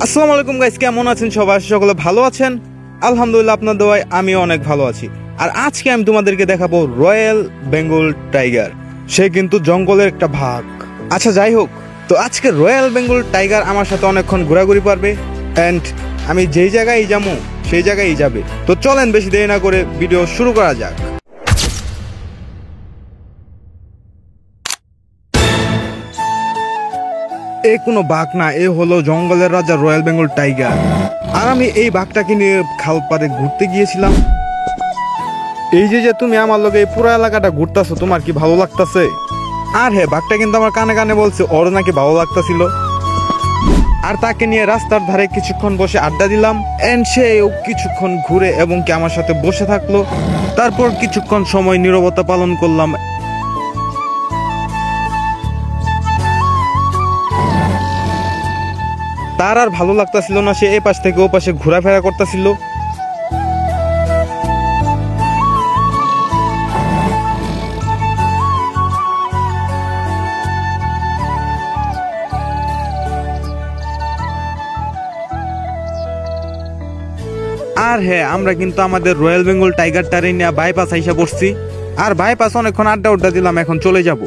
আসসালামু আলাইকুম গাইস, কেমন আছেন সবাই? সকলে ভালো আছেন? আলহামদুলিল্লাহ, আপনার দোয়ায় আমিও অনেক ভালো আছি। আর আজকে আমি তোমাদেরকে দেখাবো রয়্যাল বেঙ্গল টাইগার। সে কিন্তু জঙ্গলের একটা ভাগ। আচ্ছা, যাই হোক, তো আজকে রয়্যাল বেঙ্গল টাইগার আমার সাথে অনেকক্ষণ ঘোরাঘুরি পারবে অ্যান্ড আমি যেই জায়গায় যাবো সেই জায়গায় যাবে। তো চলেন বেশি দেরি না করে ভিডিও শুরু করা যাক। এ কোনো বাঘ না, এ হলো জঙ্গলের রাজা রয়্যাল বেঙ্গল টাইগার। আর আমি এই বাঘটাকে নিয়ে খাল পাড়ে ঘুরতে গিয়েছিলাম। এই যে তুমি আমার লগে এই পুরো এলাকাটা ঘুরতেছো, তোমার কি ভালো লাগতেছে? আর হ্যাঁ, বাঘটা কিন্তু আমার কানে কানে বলছে ওর নাকি ভালো লাগতেছিল। আর তাকে নিয়ে রাস্তার ধারে কিছুক্ষণ বসে আড্ডা দিলাম এন্ড সেও কিছুক্ষণ ঘুরে এবং কি আমার সাথে বসে থাকলো। তারপর কিছুক্ষণ সময় নীরবতা পালন করলাম। তার আর ভালো লাগতেছিল না, সে এই পাশ থেকে ও পাশে ঘোরাফেরা করতেছিল। আর হ্যাঁ, আমরা কিন্তু আমাদের রয়্যাল বেঙ্গল টাইগারটারে নিয়ে বাইপাস আইসা পড়ছি। আর বাইপাস অনেকক্ষণ আড্ডা দিলাম, এখন চলে যাব।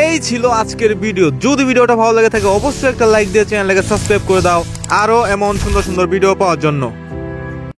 এই ছিল আজকের ভিডিও। যদি ভিডিওটা ভালো লাগে থাকে অবশ্যই একটা লাইক দিয়ে চ্যানেলটাকে সাবস্ক্রাইব করে দাও আরো এমন সুন্দর সুন্দর ভিডিও পাওয়ার জন্য।